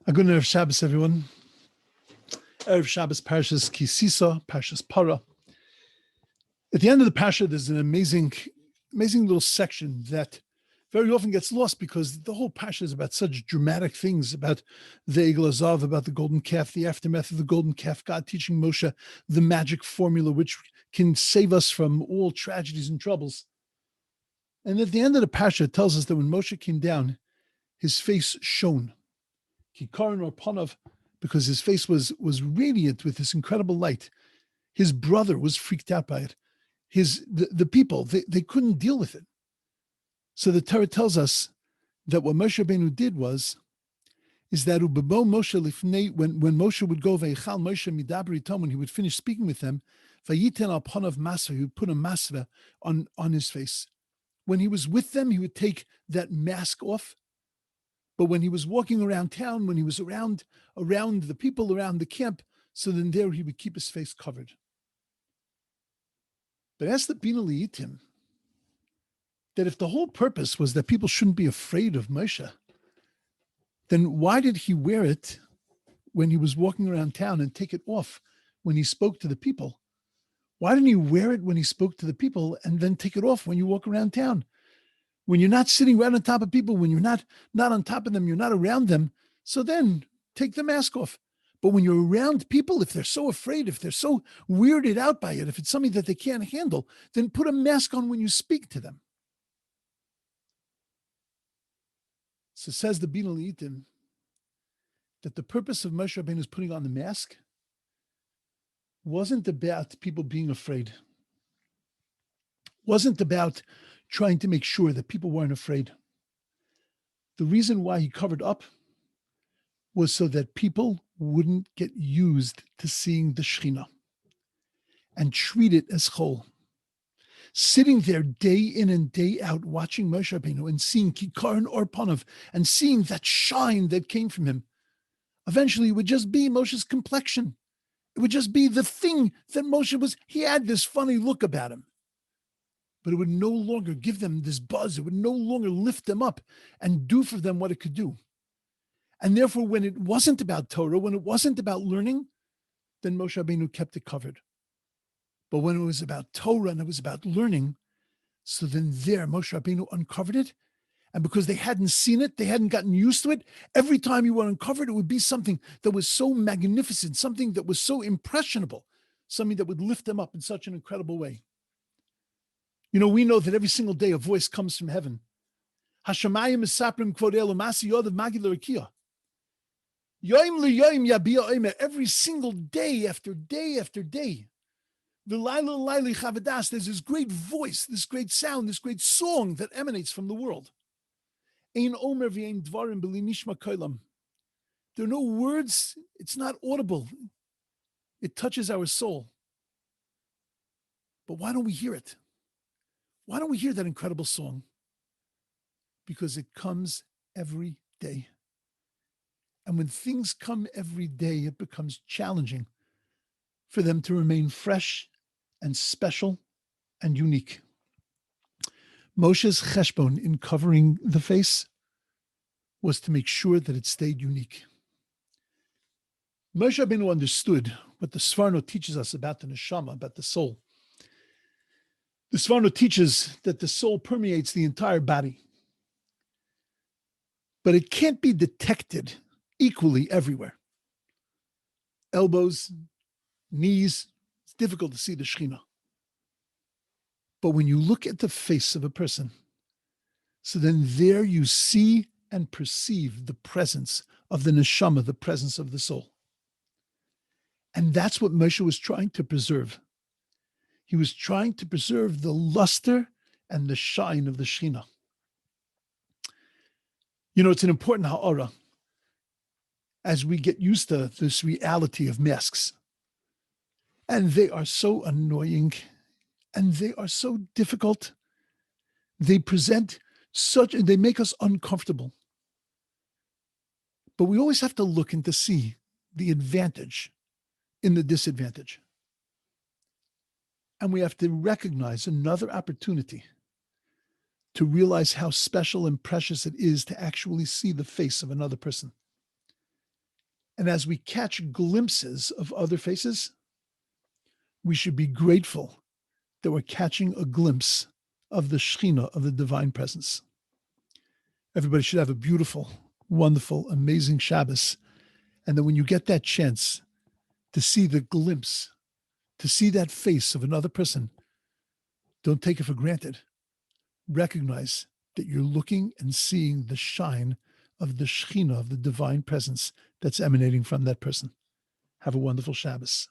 A good Erev Shabbos, everyone. Erev Shabbos, Parshas Ki Sisa, Parshas Para. At the end of the Parsha, there's an amazing little section that very often gets lost because the whole Parsha is about such dramatic things, about the Egel Azav, about the golden calf, the aftermath of the golden calf, God teaching Moshe the magic formula which can save us from all tragedies and troubles. And at the end of the Parsha, it tells us that when Moshe came down, his face shone. Kikaron or Panav, because his face was radiant with this incredible light. His brother was freaked out by it. The people, they couldn't deal with it. So the Torah tells us that what Moshe Rabeinu did is that Ubebo Moshe lifnei, when Moshe would go Veichal Moshe midabri tom, when he would finish speaking with them, Vayiten al Panav masva, he would put a masva on his face. When he was with them, he would take that mask off. But when he was walking around town, when he was around the people around the camp, so then there he would keep his face covered. But ask the Bina Li'itim that if the whole purpose was that people shouldn't be afraid of Moshe, then why did he wear it when he was walking around town and take it off when he spoke to the people? Why didn't he wear it when he spoke to the people and then take it off when you walk around town? When you're not sitting right on top of people, when you're not on top of them, you're not around them, so then take the mask off. But when you're around people, if they're so afraid, if they're so weirded out by it, if it's something that they can't handle, then put a mask on when you speak to them. So says the Bina Li'itim that the purpose of Moshe Rabbeinu's putting on the mask wasn't about people being afraid. Wasn't about trying to make sure that people weren't afraid. The reason why he covered up was so that people wouldn't get used to seeing the Shekhinah and treat it as chol. Sitting there day in and day out watching Moshe Rabeinu and seeing Kikaron or Panav and seeing that shine that came from him, eventually it would just be Moshe's complexion. It would just be the thing that Moshe was. He had this funny look about him. But it would no longer give them this buzz. It would no longer lift them up and do for them what it could do. And therefore, when it wasn't about Torah, when it wasn't about learning, then Moshe Rabeinu kept it covered. But when it was about Torah and it was about learning, so then there, Moshe Rabeinu uncovered it. And because they hadn't seen it, they hadn't gotten used to it, every time he would uncover it, it would be something that was so magnificent, something that was so impressionable, something that would lift them up in such an incredible way. You know, we know that every single day a voice comes from heaven. Hashamayim misaprim kvod elu masi yodav magid l'rakia. Yoim liyoim yabia omer. Every single day after day after day. V'layla l'layli chavadas. There's this great voice, this great sound, this great song that emanates from the world. Ein omer v'ein dvarim b'li nishma kolam. There are no words. It's not audible. It touches our soul. But why don't we hear it? Why don't we hear that incredible song? Because it comes every day. And when things come every day, it becomes challenging for them to remain fresh and special and unique. Moshe's cheshbon in covering the face was to make sure that it stayed unique. Moshe Rabeinu understood what the Sforno teaches us about the neshama, about the soul. The Sforno teaches that the soul permeates the entire body, but it can't be detected equally everywhere. Elbows, knees, it's difficult to see the Shekhinah. But when you look at the face of a person, so then there you see and perceive the presence of the neshama, the presence of the soul. And that's what Moshe was trying to preserve. He was trying to preserve the luster and the shine of the Shekhinah. You know, it's an important ha'ara as we get used to this reality of masks. And they are so annoying and they are so difficult. They they make us uncomfortable. But we always have to look and to see the advantage in the disadvantage. And we have to recognize another opportunity to realize how special and precious it is to actually see the face of another person. And as we catch glimpses of other faces, we should be grateful that we're catching a glimpse of the Shekhinah, of the divine presence. Everybody should have a beautiful, wonderful, amazing Shabbos. And then when you get that chance to see the glimpse, to see that face of another person, don't take it for granted. Recognize that you're looking and seeing the shine of the Shekhinah, of the divine presence that's emanating from that person. Have a wonderful Shabbos.